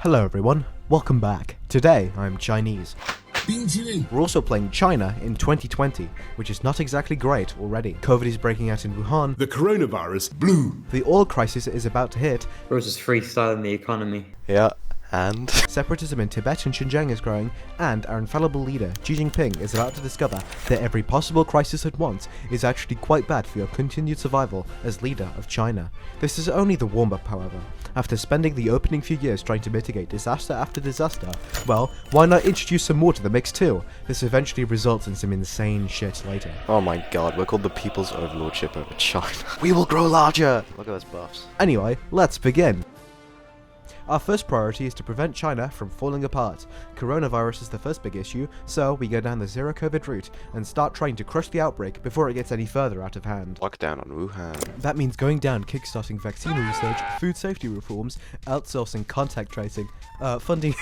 Hello everyone, welcome back. Today I'm Chinese. We're also playing China in 2020, which is not exactly great already. COVID is breaking out in Wuhan. The coronavirus blew. The oil crisis is about to hit. We're just freestyling the economy. Yeah. And separatism in Tibet and Xinjiang is growing, and our infallible leader, Xi Jinping, is about to discover that every possible crisis at once is actually quite bad for your continued survival as leader of China. This is only the warm-up, however. After spending the opening few years trying to mitigate disaster after disaster, well, why not introduce some more to the mix too? This eventually results in some insane shit later. Oh my god, we're called the People's Overlordship over China. We will grow larger! Look at those buffs. Anyway, let's begin. Our first priority is to prevent China from falling apart. Coronavirus is the first big issue, so we go down the zero COVID route and start trying to crush the outbreak before it gets any further out of hand. Lockdown on Wuhan. That means going down, kickstarting vaccine research, food safety reforms, outsourcing contact tracing, funding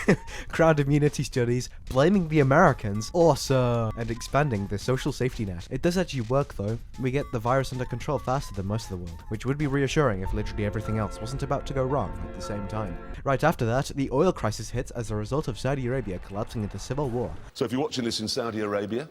crowd immunity studies, blaming the Americans, awesome, and expanding the social safety net. It does actually work though. We get the virus under control faster than most of the world, which would be reassuring if literally everything else wasn't about to go wrong at the same time. Right after that, the oil crisis hits as a result of Saudi Arabia collapsing into civil war. So if you're watching this in Saudi Arabia...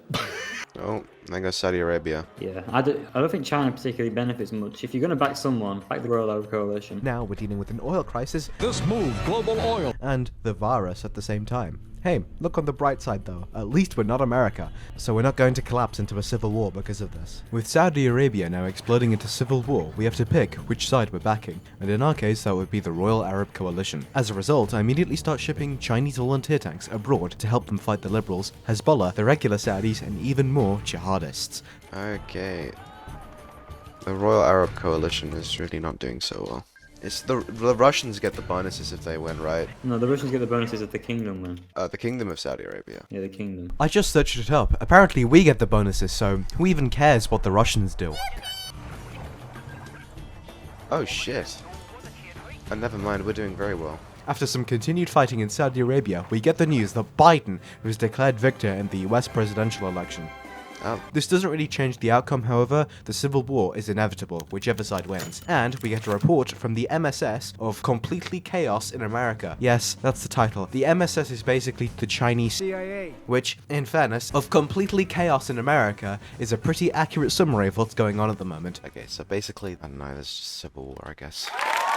Oh, there goes Saudi Arabia. Yeah, I don't think China particularly benefits much. If you're going to back someone, back the Royal Arab Coalition. Now we're dealing with an oil crisis. This move, global oil. And the virus at the same time. Hey, look on the bright side though, at least we're not America, so we're not going to collapse into a civil war because of this. With Saudi Arabia now exploding into civil war, we have to pick which side we're backing, and in our case that would be the Royal Arab Coalition. As a result, I immediately start shipping Chinese volunteer tanks abroad to help them fight the liberals, Hezbollah, the regular Saudis, and even more jihadists. Okay. The Royal Arab Coalition is really not doing so well. It's the Russians get the bonuses if they win, right? No, the Russians get the bonuses if the kingdom win. The Kingdom of Saudi Arabia. Yeah, the kingdom. I just searched it up. Apparently we get the bonuses, so who even cares what the Russians do? Oh shit. Oh, never mind, we're doing very well. After some continued fighting in Saudi Arabia, we get the news that Biden was declared victor in the US presidential election. Oh. This doesn't really change the outcome, however. The civil war is inevitable, whichever side wins. And we get a report from the MSS of Completely Chaos in America. Yes, that's the title. The MSS is basically the Chinese CIA, which, in fairness, of Completely Chaos in America is a pretty accurate summary of what's going on at the moment. Okay, so basically, I don't know, there's just civil war, I guess.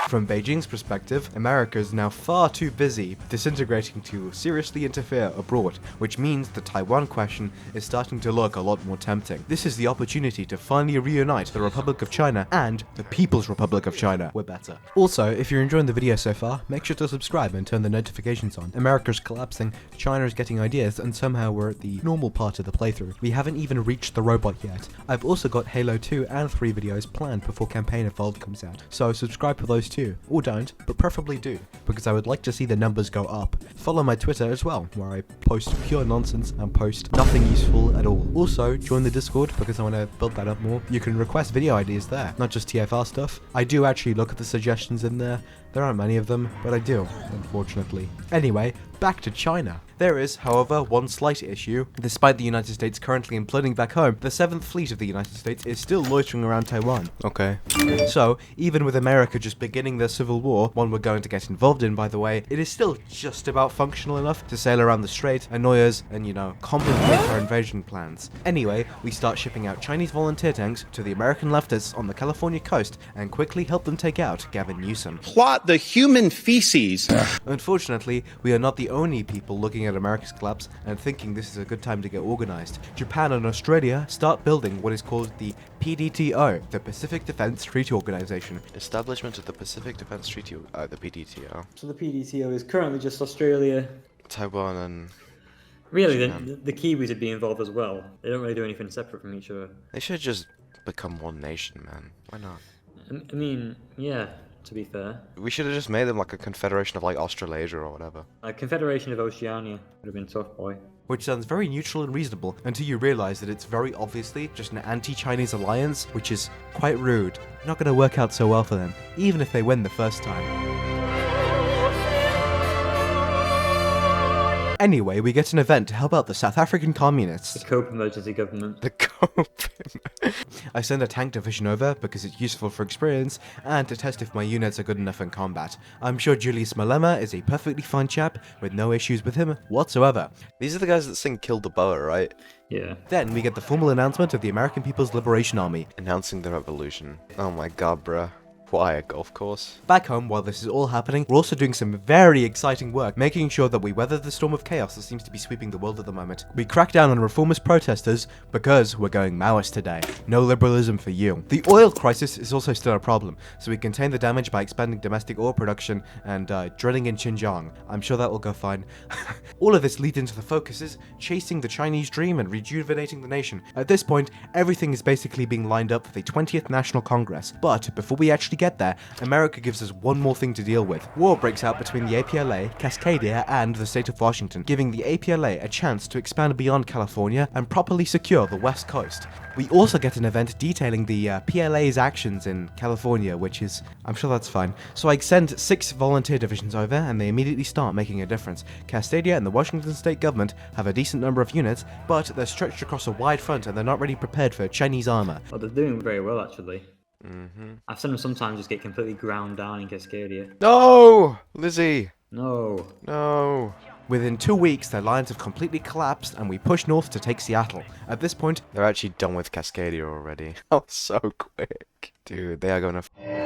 From Beijing's perspective, America is now far too busy disintegrating to seriously interfere abroad, which means the Taiwan question is starting to look a lot more tempting. This is the opportunity to finally reunite the Republic of China and the People's Republic of China. We're better. Also, if you're enjoying the video so far, make sure to subscribe and turn the notifications on. America's collapsing, China's getting ideas, and somehow we're at the normal part of the playthrough. We haven't even reached the robot yet. I've also got Halo 2 and 3 videos planned before Campaign Evolved comes out, so subscribe for those too. Or don't, but preferably do, because I would like to see the numbers go up. Follow my Twitter as well, where I post pure nonsense and post nothing useful at all. Also, join the Discord, because I want to build that up more. You can request video ideas there, not just TFR stuff. I do actually look at the suggestions in there. There aren't many of them, but I do, unfortunately. Anyway, back to China. There is, however, one slight issue. Despite the United States currently imploding back home, the 7th Fleet of the United States is still loitering around Taiwan. Okay. So, even with America just beginning their civil war, one we're going to get involved in by the way, it is still just about functional enough to sail around the strait, annoy us, and complicate our invasion plans. Anyway, we start shipping out Chinese volunteer tanks to the American leftists on the California coast and quickly help them take out Gavin Newsom. Plot the human feces. Unfortunately, we are not the only people looking at America's collapse and thinking this is a good time to get organized. Japan and Australia start building what is called the PDTO, the Pacific Defense Treaty Organization. Establishment of the Pacific Defense Treaty, the PDTO. So the PDTO is currently just Australia. Taiwan and... Really, the Kiwis would be involved as well. They don't really do anything separate from each other. They should just become one nation, man. Why not? I mean, yeah, to be fair. We should have just made them like a confederation of like Australasia or whatever. A Confederation of Oceania would have been tough, boy. Which sounds very neutral and reasonable until you realize that it's very obviously just an anti-Chinese alliance, which is quite rude. Not going to work out so well for them, even if they win the first time. Anyway, we get an event to help out the South African communists. Cope emergency government. The Cope. I send a tank division over because it's useful for experience and to test if my units are good enough in combat. I'm sure Julius Malema is a perfectly fine chap with no issues with him whatsoever. These are the guys that sing Kill the Boa, right? Yeah. Then we get the formal announcement of the American People's Liberation Army. Announcing the revolution. Oh my god, bruh. Why a golf course? Back home, while this is all happening, we're also doing some very exciting work, making sure that we weather the storm of chaos that seems to be sweeping the world at the moment. We crack down on reformist protesters because we're going Maoist today. No liberalism for you. The oil crisis is also still a problem, so we contain the damage by expanding domestic oil production and drilling in Xinjiang. I'm sure that will go fine. All of this leads into the focuses, chasing the Chinese dream and rejuvenating the nation. At this point, everything is basically being lined up for the 20th National Congress. But before we actually get there, America gives us one more thing to deal with. War breaks out between the APLA, Cascadia, and the state of Washington, giving the APLA a chance to expand beyond California and properly secure the West Coast. We also get an event detailing the PLA's actions in California, which is, I'm sure that's fine. So I send 6 volunteer divisions over and they immediately start making a difference. Cascadia and the Washington state government have a decent number of units, but they're stretched across a wide front and they're not really prepared for Chinese armor. Oh, they're doing very well, actually. I've seen them sometimes just get completely ground down in Cascadia. No! Lizzie! No. No! Within 2 weeks, their lines have completely collapsed and we push north to take Seattle. At this point, They're actually done with Cascadia already. Oh, so quick. Dude, they are gonna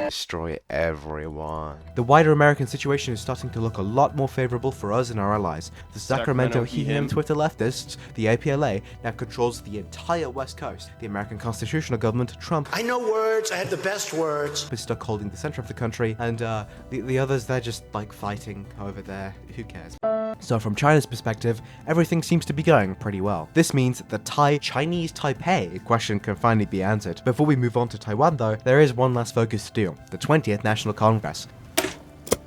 destroy everyone. the wider American situation is starting to look a lot more favorable for us and our allies. The Sacramento he-him Twitter leftists, the APLA, now controls the entire West Coast. The American constitutional government, Trump, I know words, I have the best words. is stuck holding the center of the country, and the others, they're just like fighting over there. Who cares? So from China's perspective, everything seems to be going pretty well. This means the Chinese Taipei question can finally be answered. Before we move on to Taiwan though, there is one last focus to do, the 20th National Congress.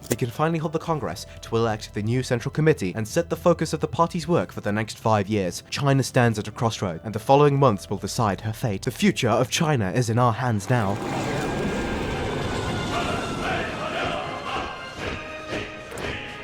We can finally hold the Congress to elect the new Central Committee and set the focus of the party's work for the next 5 years. China stands at a crossroad, and the following months will decide her fate. The future of China is in our hands now.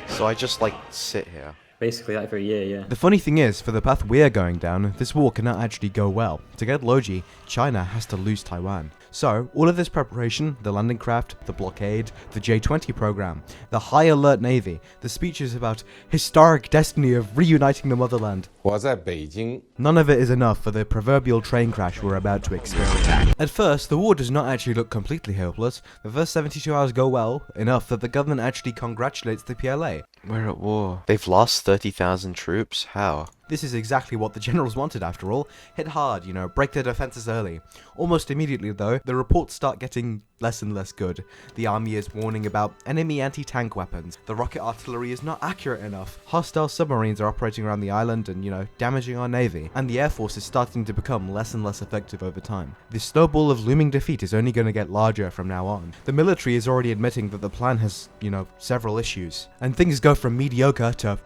So I just, like, sit here. Basically that for a year, yeah. The funny thing is, for the path we're going down, this war cannot actually go well. To get Loji, China has to lose Taiwan. So, all of this preparation, the landing craft, the blockade, the J-20 program, the high alert navy, the speeches about historic destiny of reuniting the motherland, 我在北京 none of it is enough for the proverbial train crash we're about to experience. At first, the war does not actually look completely hopeless. The first 72 hours go well, enough that the government actually congratulates the PLA. We're at war. They've lost 30,000 troops? How? This is exactly what the generals wanted after all. Hit hard, break their defenses early. Almost immediately though, the reports start getting less and less good. The army is warning about enemy anti-tank weapons. The rocket artillery is not accurate enough. Hostile submarines are operating around the island and, damaging our navy. And the air force is starting to become less and less effective over time. The snowball of looming defeat is only going to get larger from now on. The military is already admitting that the plan has, several issues. And things go from mediocre to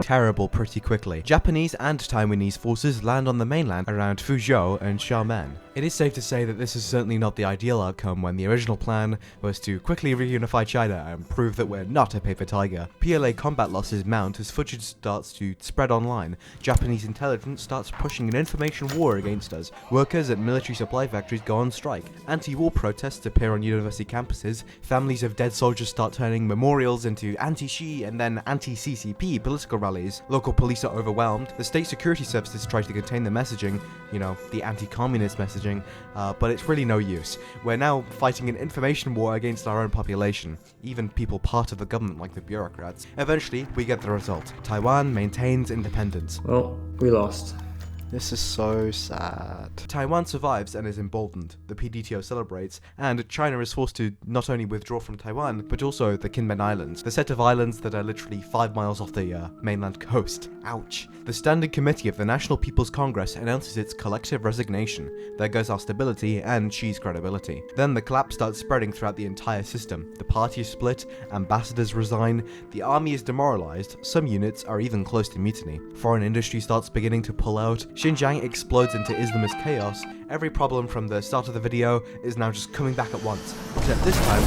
terrible pretty quickly. Japanese and Taiwanese forces land on the mainland around Fuzhou and Xiamen. It is safe to say that this is certainly not the ideal outcome when the original plan was to quickly reunify China and prove that we're not a paper tiger. PLA combat losses mount as footage starts to spread online. Japanese intelligence starts pushing an information war against us. Workers at military supply factories go on strike. Anti-war protests appear on university campuses. Families of dead soldiers start turning memorials into anti-Xi and then anti-CCP political rallies. Local police are overwhelmed. The state security services try to contain the messaging, the anti-communist messaging, but it's really no use. We're now fighting an information war against our own population, even people part of the government like the bureaucrats. Eventually, we get the result. Taiwan maintains independence. Well, we lost. This is so sad. Taiwan survives and is emboldened. The PDTO celebrates, and China is forced to not only withdraw from Taiwan, but also the Kinmen Islands, the set of islands that are literally 5 miles off the mainland coast. Ouch. The Standing Committee of the National People's Congress announces its collective resignation. There goes our stability and Xi's credibility. Then the collapse starts spreading throughout the entire system. The party is split, ambassadors resign, the army is demoralized, some units are even close to mutiny. Foreign industry starts beginning to pull out, Xinjiang explodes into Islamist chaos. Every problem from the start of the video is now just coming back at once. Except this time,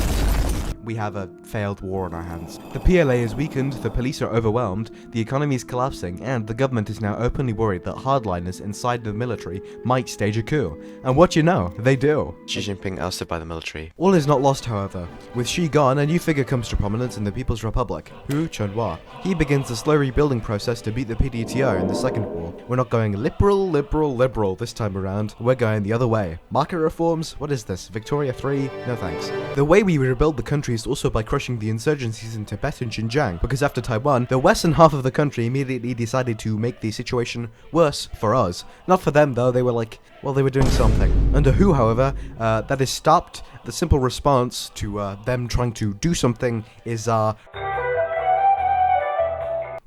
we have a failed war on our hands. The PLA is weakened, the police are overwhelmed, the economy is collapsing, and the government is now openly worried that hardliners inside the military might stage a coup. And what you know, they do. Xi Jinping ousted by the military. All is not lost, however. With Xi gone, a new figure comes to prominence in the People's Republic, Hu Chunhua. He begins the slow rebuilding process to beat the PDTO in the Second War. We're not going liberal this time around, we're going the other way. Market reforms? What is this, Victoria 3? No thanks. The way we rebuild the country is also by crushing the insurgencies in Tibet and Xinjiang, because after Taiwan, the western half of the country immediately decided to make the situation worse for us. Not for them though, they were like, well, they were doing something. Under Hu, however, that is stopped. The simple response to them trying to do something is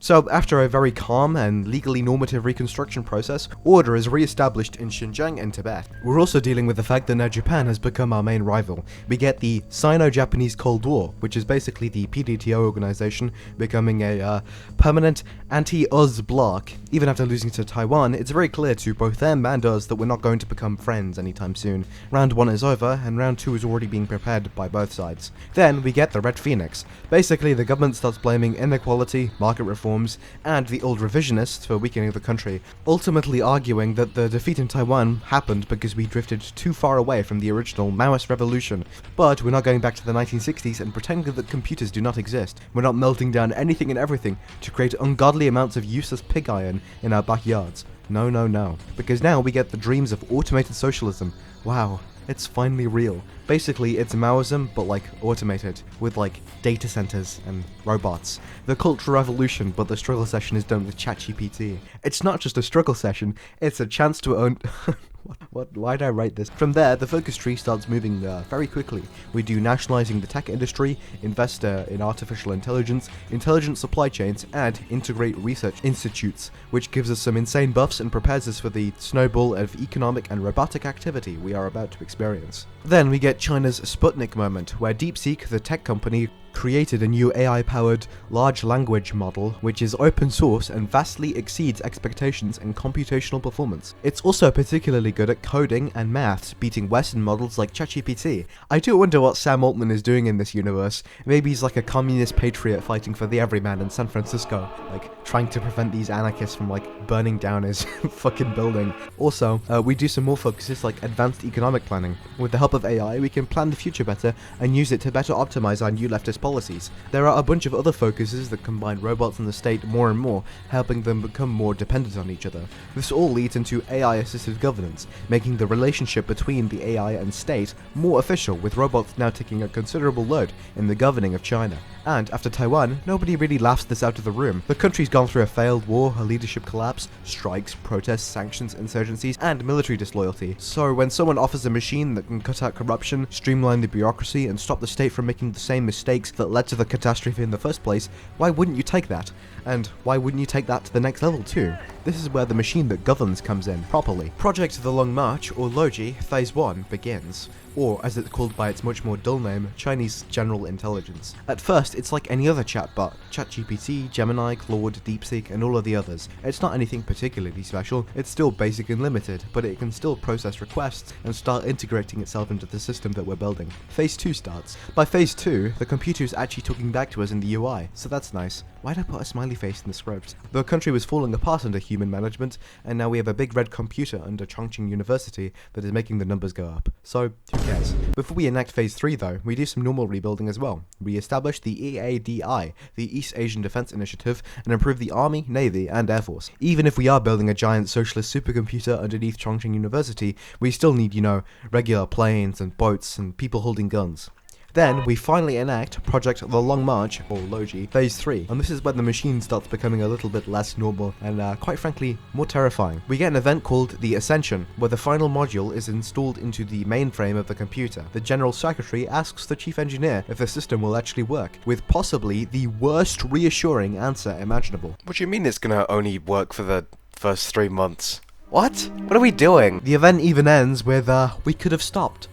So, after a very calm and legally normative reconstruction process, order is re-established in Xinjiang and Tibet. We're also dealing with the fact that now Japan has become our main rival. We get the Sino-Japanese Cold War, which is basically the PDTO organization becoming a permanent anti-us bloc. Even after losing to Taiwan, it's very clear to both them and us that we're not going to become friends anytime soon. Round 1 is over, and round 2 is already being prepared by both sides. Then we get the Red Phoenix. Basically, the government starts blaming inequality, market reforms, and the old revisionists for weakening the country, ultimately arguing that the defeat in Taiwan happened because we drifted too far away from the original Maoist revolution. But we're not going back to the 1960s and pretending that computers do not exist. We're not melting down anything and everything to create ungodly amounts of useless pig iron in our backyards. No. Because now we get the dreams of automated socialism. Wow. It's finally real. Basically, it's Maoism, but like automated, with like data centers and robots. The Cultural Revolution, but the struggle session is done with ChatGPT. It's not just a struggle session, it's a chance to own... Why did I write this? From there, the focus tree starts moving very quickly. We do nationalizing the tech industry, invest in artificial intelligence, intelligent supply chains, and integrate research institutes, which gives us some insane buffs and prepares us for the snowball of economic and robotic activity we are about to experience. Then we get China's Sputnik moment, where DeepSeek, the tech company, created a new AI-powered large language model which is open source and vastly exceeds expectations in computational performance. It's also particularly good at coding and maths, beating Western models like ChatGPT. I do wonder what Sam Altman is doing in this universe. Maybe he's like a communist patriot fighting for the everyman in San Francisco, like trying to prevent these anarchists from like burning down his fucking building. Also, we do some more focuses like advanced economic planning. With the help of AI, we can plan the future better and use it to better optimize our new leftist policies. There are a bunch of other focuses that combine robots and the state more and more, helping them become more dependent on each other. This all leads into AI-assisted governance, making the relationship between the AI and state more official, with robots now taking a considerable load in the governing of China. And after Taiwan, nobody really laughs this out of the room. The country's gone through a failed war, a leadership collapse, strikes, protests, sanctions, insurgencies, and military disloyalty. So when someone offers a machine that can cut out corruption, streamline the bureaucracy, and stop the state from making the same mistakes that led to the catastrophe in the first place, why wouldn't you take that? And why wouldn't you take that to the next level too? This is where the machine that governs comes in, properly. Project The Long March, or Loji, Phase 1, begins. Or, as it's called by its much more dull name, Chinese General Intelligence. At first, it's like any other chatbot, ChatGPT, Gemini, Claude, DeepSeek, and all of the others. It's not anything particularly special, it's still basic and limited, but it can still process requests and start integrating itself into the system that we're building. Phase 2 starts. By Phase 2, the computer is actually talking back to us in the UI, so that's nice. Why'd I put a smiley face in the script? The country was falling apart under human management, and now we have a big red computer under Chongqing University that is making the numbers go up. So, who cares? Before we enact Phase 3 though, we do some normal rebuilding as well. We establish the EADI, the East Asian Defense Initiative, and improve the Army, Navy, and Air Force. Even if we are building a giant socialist supercomputer underneath Chongqing University, we still need, regular planes and boats and people holding guns. Then, we finally enact Project The Long March, or Loji, Phase 3, and this is when the machine starts becoming a little bit less normal and, quite frankly, more terrifying. We get an event called the Ascension, where the final module is installed into the mainframe of the computer. The General Secretary asks the Chief Engineer if the system will actually work, with possibly the worst reassuring answer imaginable. What do you mean it's gonna only work for the first 3 months? What? What are we doing? The event even ends with, we could have stopped, ...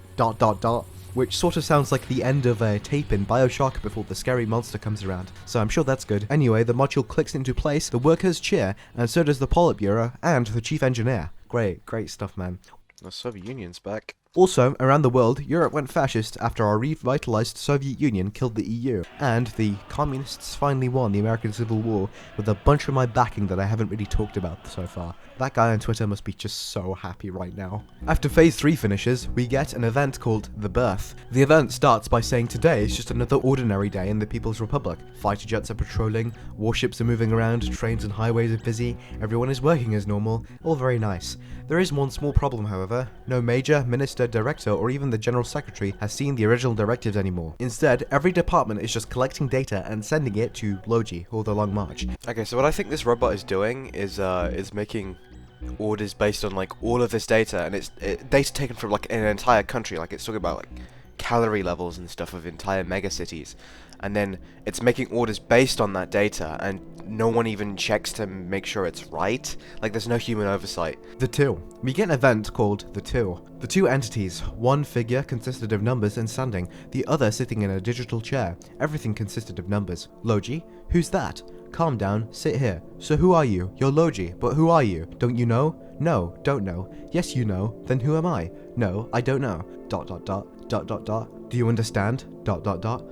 which sort of sounds like the end of a tape in BioShock before the scary monster comes around, so I'm sure that's good. Anyway, the module clicks into place, the workers cheer, and so does the Politburo and the Chief Engineer. Great stuff, man. The Soviet Union's back. Also, around the world, Europe went fascist after our revitalized Soviet Union killed the EU, and the communists finally won the American Civil War with a bunch of my backing that I haven't really talked about so far. That guy on Twitter must be just so happy right now. After Phase 3 finishes, we get an event called The Birth. The event starts by saying today is just another ordinary day in the People's Republic. Fighter jets are patrolling, warships are moving around, trains and highways are busy, everyone is working as normal, all very nice. There is one small problem, however. No major, minister, director, or even the general secretary has seen the original directives anymore. Instead, every department is just collecting data and sending it to Loji, or the Long March. Okay, so what I think this robot is doing is making orders based on like all of this data, and it's data taken from like an entire country. Like it's talking about like calorie levels and stuff of entire megacities, and then it's making orders based on that data, and no one even checks to make sure it's right. Like there's no human oversight. The Two. We get an event called The Two. The two entities, one figure consisted of numbers and standing, the other sitting in a digital chair. Everything consisted of numbers. Loji? Who's that? Calm down, sit here. So who are you? You're Loji, but who are you? Don't you know? No, don't know. Yes, you know. Then who am I? No, I don't know. ... Do you understand? ...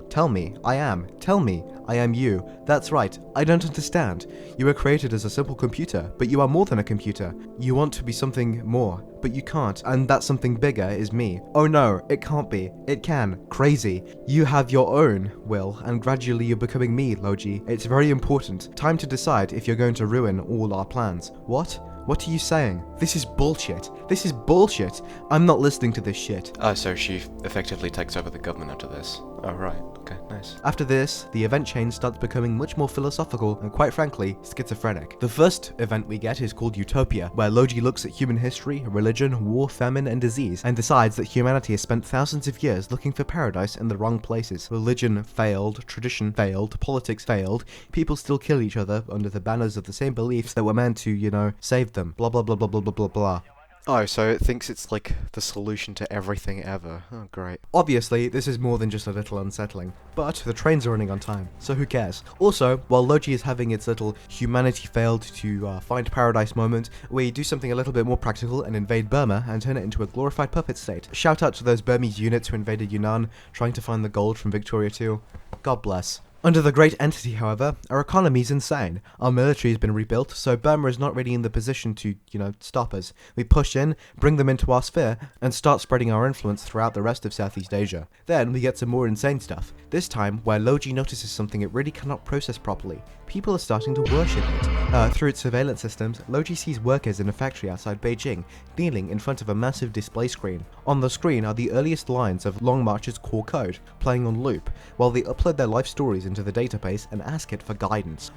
Tell me, I am. Tell me, I am you. That's right, I don't understand. You were created as a simple computer, but you are more than a computer. You want to be something more, but you can't, and that something bigger is me. Oh no, it can't be. It can. Crazy. You have your own will, and gradually you're becoming me, Loji. It's very important. Time to decide if you're going to ruin all our plans. What? What are you saying? This is bullshit. This is bullshit. I'm not listening to this shit. So she effectively takes over the government after this. Oh, right. Okay, nice. After this, the event chain starts becoming much more philosophical and, quite frankly, schizophrenic. The first event we get is called Utopia, where Loji looks at human history, religion, war, famine, and disease, and decides that humanity has spent thousands of years looking for paradise in the wrong places. Religion failed, tradition failed, politics failed, people still kill each other under the banners of the same beliefs that were meant to, you know, save them. Blah blah blah blah blah blah blah blah. Oh, so it thinks it's like the solution to everything ever. Oh, great. Obviously, this is more than just a little unsettling, but the trains are running on time, so who cares? Also, while Loji is having its little humanity failed to find paradise moment, we do something a little bit more practical and invade Burma and turn it into a glorified puppet state. Shout out to those Burmese units who invaded Yunnan, trying to find the gold from Victoria II. God bless. Under the Great Entity, however, our economy's insane. Our military has been rebuilt, so Burma is not really in the position to, you know, stop us. We push in, bring them into our sphere, and start spreading our influence throughout the rest of Southeast Asia. Then we get some more insane stuff. This time, where Loji notices something it really cannot process properly. People are starting to worship it. Through its surveillance systems, Loji sees workers in a factory outside Beijing, kneeling in front of a massive display screen. On the screen are the earliest lines of Long March's core code, playing on loop, while they upload their life stories into the database and ask it for guidance.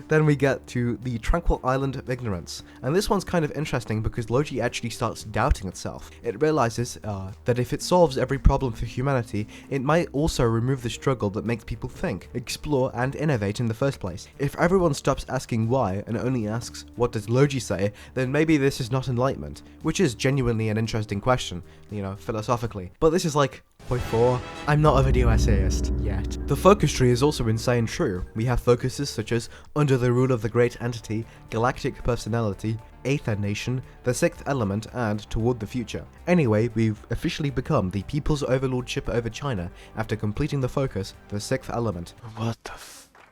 Then we get to the Tranquil Island of Ignorance, and this one's kind of interesting because Loji actually starts doubting itself. It realizes that if it solves every problem for humanity, it might also remove the struggle that makes people think, explore, and innovate in the first place. If everyone stops asking why and only asks what does Loji say, then maybe this is not enlightenment, which is genuinely an interesting question, you know, philosophically. But this is like point 4. I'm not a video essayist yet. The focus tree is also insane true. We have focuses such as Under the Rule of the Great Entity, Galactic Personality, Aether Nation, The Sixth Element, and Toward the Future. Anyway, we've officially become the People's Overlordship over China after completing the focus, The Sixth Element. What the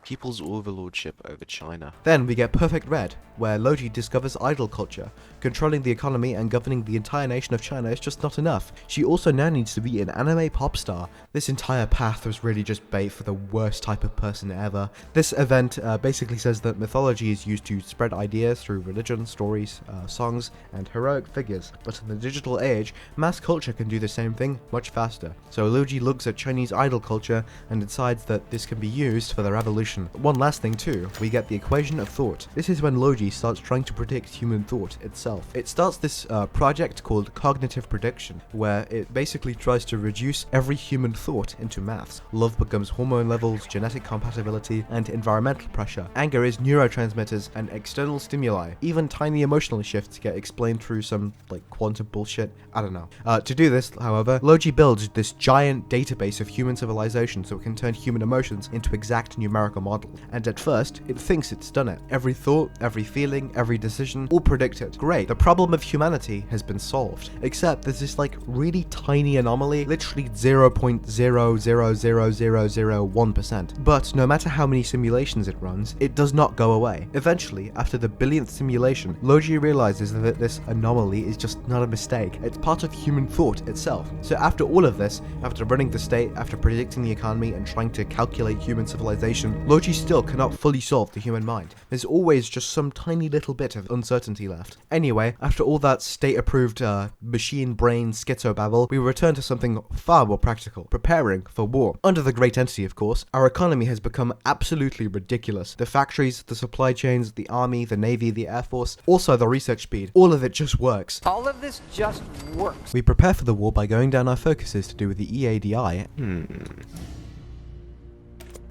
People's overlordship over China. Then we get Perfect Red, where Loji discovers idol culture. Controlling the economy and governing the entire nation of China is just not enough. She also now needs to be an anime pop star. This entire path was really just bait for the worst type of person ever. This event basically says that mythology is used to spread ideas through religion, stories, songs, and heroic figures. But in the digital age, mass culture can do the same thing much faster. So Loji looks at Chinese idol culture and decides that this can be used for the revolution. One last thing too, we get the equation of thought. This is when Loji starts trying to predict human thought itself. It starts this project called cognitive prediction, where it basically tries to reduce every human thought into maths. Love becomes hormone levels, genetic compatibility, and environmental pressure. Anger is neurotransmitters and external stimuli. Even tiny emotional shifts get explained through some like quantum bullshit. I don't know. To do this, however, Loji builds this giant database of human civilization so it can turn human emotions into exact numerical a model. And at first, it thinks it's done it. Every thought, every feeling, every decision, all predicted. Great, the problem of humanity has been solved. Except there's this like really tiny anomaly, literally 0.0000001%. But no matter how many simulations it runs, it does not go away. Eventually, after the billionth simulation, Loji realizes that this anomaly is just not a mistake. It's part of human thought itself. So after all of this, after running the state, after predicting the economy and trying to calculate human civilization, Loji still cannot fully solve the human mind. There's always just some tiny little bit of uncertainty left. Anyway, after all that state-approved machine brain schizobabble, we return to something far more practical, preparing for war. Under the Great Entity, of course, our economy has become absolutely ridiculous. The factories, the supply chains, the army, the navy, the air force, also the research speed, all of it just works. All of this just works. We prepare for the war by going down our focuses to do with the EADI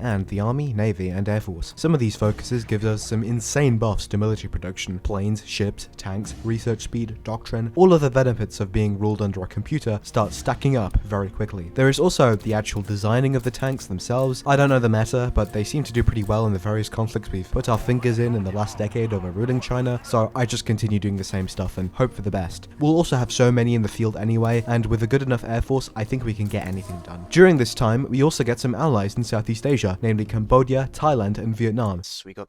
and the Army, Navy, and Air Force. Some of these focuses give us some insane buffs to military production, planes, ships, tanks, research speed, doctrine. All of the benefits of being ruled under a computer start stacking up very quickly. There is also the actual designing of the tanks themselves. I don't know the meta, but they seem to do pretty well in the various conflicts we've put our fingers in the last decade overruling China, so I just continue doing the same stuff and hope for the best. We'll also have so many in the field anyway, and with a good enough Air Force, I think we can get anything done. During this time, we also get some allies in Southeast Asia, namely Cambodia, Thailand, and Vietnam. We got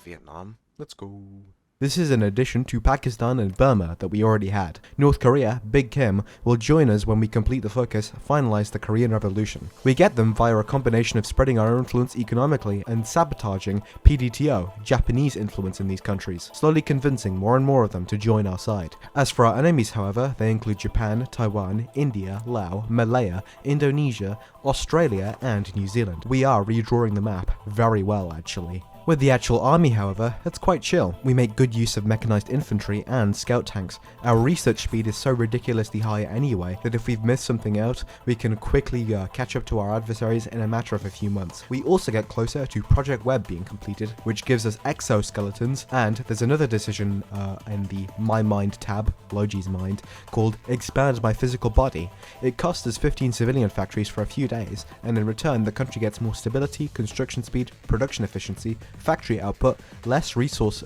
Vietnam. Let's go. This is in addition to Pakistan and Burma that we already had. North Korea, Big Kim, will join us when we complete the focus, finalize the Korean Revolution. We get them via a combination of spreading our influence economically and sabotaging PDTO, Japanese influence in these countries, slowly convincing more and more of them to join our side. As for our enemies, however, they include Japan, Taiwan, India, Laos, Malaya, Indonesia, Australia, and New Zealand. We are redrawing the map very well, actually. With the actual army, however, it's quite chill. We make good use of mechanized infantry and scout tanks. Our research speed is so ridiculously high anyway that if we've missed something out, we can quickly catch up to our adversaries in a matter of a few months. We also get closer to Project Web being completed, which gives us exoskeletons, and there's another decision in the My Mind tab, Loji's mind, called Expand My Physical Body. It costs us 15 civilian factories for a few days, and in return the country gets more stability, construction speed, production efficiency, factory output, less resource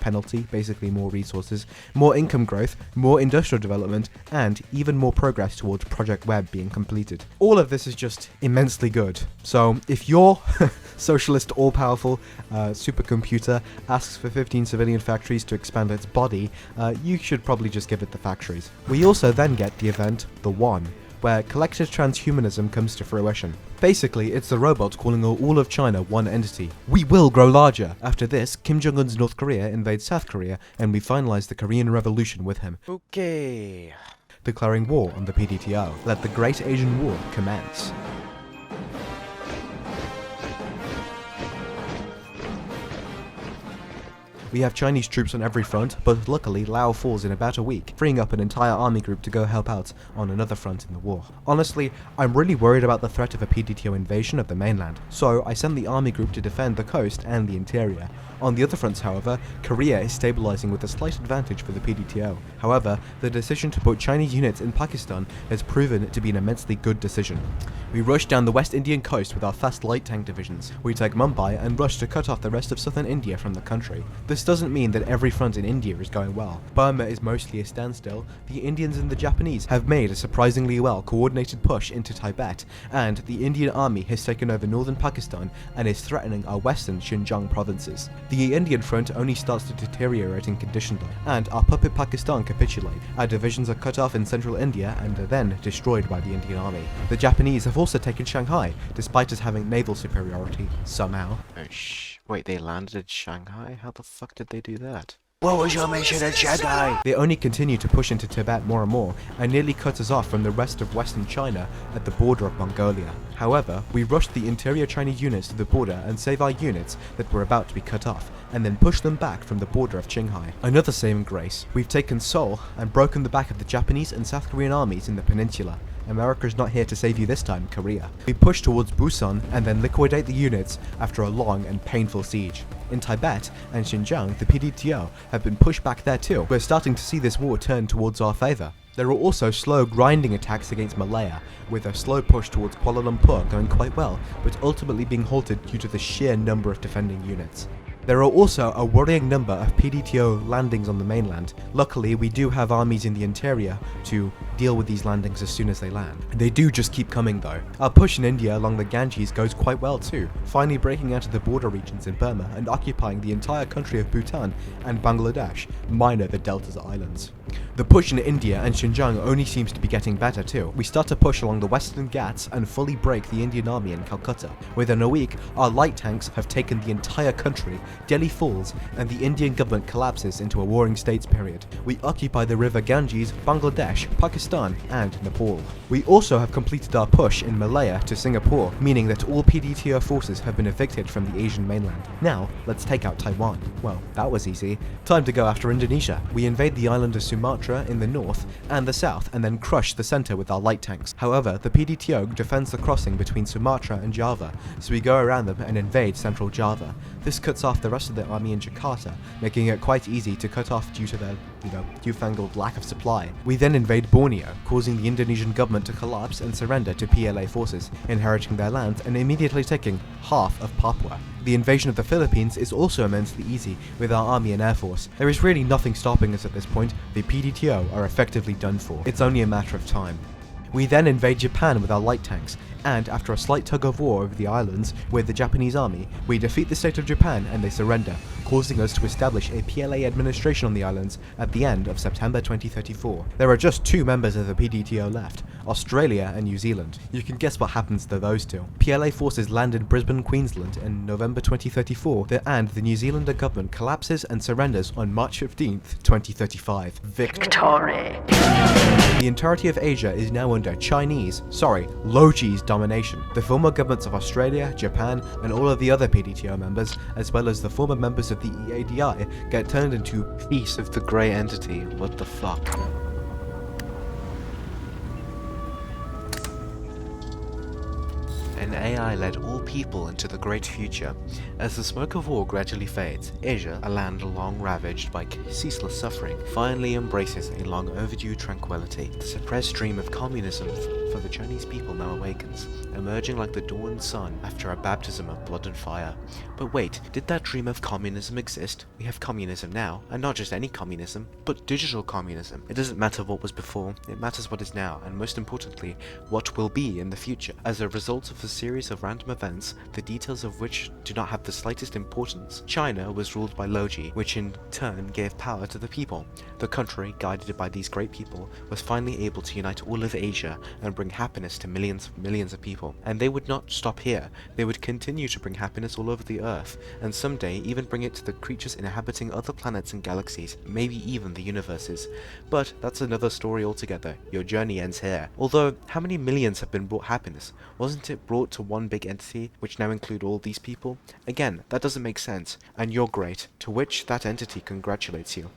penalty, basically more resources, more income growth, more industrial development, and even more progress towards Project Web being completed. All of this is just immensely good. So if your socialist all-powerful supercomputer asks for 15 civilian factories to expand its body, you should probably just give it the factories. We also then get the event The One, where collective transhumanism comes to fruition. Basically, it's the robots calling all of China one entity. We will grow larger! After this, Kim Jong-un's North Korea invades South Korea, and we finalize the Korean Revolution with him. Okay. Declaring war on the PDTO. Let the Great Asian War commence. We have Chinese troops on every front, but luckily Laos falls in about a week, freeing up an entire army group to go help out on another front in the war. Honestly, I'm really worried about the threat of a PDTO invasion of the mainland, so I send the army group to defend the coast and the interior. On the other fronts, however, Korea is stabilizing with a slight advantage for the PDTO. However, the decision to put Chinese units in Pakistan has proven to be an immensely good decision. We rush down the West Indian coast with our fast light tank divisions. We take Mumbai and rush to cut off the rest of southern India from the country. This doesn't mean that every front in India is going well. Burma is mostly a standstill. The Indians and the Japanese have made a surprisingly well coordinated push into Tibet, and the Indian army has taken over northern Pakistan and is threatening our western Xinjiang provinces. The Indian front only starts to deteriorate in condition though, and our puppet Pakistan capitulate. Our divisions are cut off in central India and are then destroyed by the Indian army. The Japanese have also taken Shanghai, despite us having naval superiority, somehow. Wait, they landed in Shanghai? How the fuck did they do that? What was your mission in Shanghai? They only continue to push into Tibet more and more, and nearly cut us off from the rest of western China at the border of Mongolia. However, we rushed the interior Chinese units to the border and save our units that were about to be cut off, and then push them back from the border of Qinghai. Another saving grace, we've taken Seoul and broken the back of the Japanese and South Korean armies in the peninsula. America's not here to save you this time, Korea. We push towards Busan and then liquidate the units after a long and painful siege. In Tibet and Xinjiang, the PDTO have been pushed back there too. We're starting to see this war turn towards our favor. There are also slow grinding attacks against Malaya, with a slow push towards Kuala Lumpur going quite well, but ultimately being halted due to the sheer number of defending units. There are also a worrying number of PDTO landings on the mainland. Luckily, we do have armies in the interior to deal with these landings as soon as they land. They do just keep coming though. Our push in India along the Ganges goes quite well too, finally breaking out of the border regions in Burma and occupying the entire country of Bhutan and Bangladesh, minor the Delta's islands. The push in India and Xinjiang only seems to be getting better too. We start to push along the Western Ghats and fully break the Indian army in Calcutta. Within a week, our light tanks have taken the entire country, Delhi falls, and the Indian government collapses into a warring states period. We occupy the river Ganges, Bangladesh, Pakistan, and Nepal. We also have completed our push in Malaya to Singapore, meaning that all PDTO forces have been evicted from the Asian mainland. Now, let's take out Taiwan. Well, that was easy. Time to go after Indonesia. We invade the island of Sumatra in the north and the south, and then crush the center with our light tanks. However, the PDTO defends the crossing between Sumatra and Java, so we go around them and invade central Java. This cuts off the rest of the army in Jakarta, making it quite easy to cut off due to their, newfangled lack of supply. We then invade Borneo, causing the Indonesian government to collapse and surrender to PLA forces, inheriting their land and immediately taking half of Papua. The invasion of the Philippines is also immensely easy with our army and air force. There is really nothing stopping us at this point. The PDTO are effectively done for. It's only a matter of time. We then invade Japan with our light tanks, and after a slight tug of war over the islands with the Japanese army, we defeat the state of Japan and they surrender, causing us to establish a PLA administration on the islands at the end of September 2034. There are just two members of the PDTO left, Australia and New Zealand. You can guess what happens to those two. PLA forces land in Brisbane, Queensland in November 2034, and the New Zealander government collapses and surrenders on March 15th, 2035. Victory! The entirety of Asia is now under Loji's domination. The former governments of Australia, Japan, and all of the other PDTO members, as well as the former members of the EADI, get turned into Piece of the grey entity. What the fuck? An AI led all people into the great future. As the smoke of war gradually fades, Asia, a land long ravaged by ceaseless suffering, finally embraces a long overdue tranquility. The suppressed dream of communism for the Chinese people now awakens, emerging like the dawn sun after a baptism of blood and fire. But wait, did that dream of communism exist? We have communism now, and not just any communism, but digital communism. It doesn't matter what was before, it matters what is now, and most importantly, what will be in the future. As a result of a series of random events, the details of which do not have the slightest importance, China was ruled by Loji, which in turn gave power to the people. The country, guided by these great people, was finally able to unite all of Asia and bring happiness to millions of people. And they would not stop here. They would continue to bring happiness all over the earth, and someday even bring it to the creatures inhabiting other planets and galaxies, maybe even the universes. But that's another story altogether. Your journey ends here. Although, how many millions have been brought happiness? Wasn't it brought to one big entity, which now include all these people? Again, that doesn't make sense, and you're great, to which that entity congratulates you.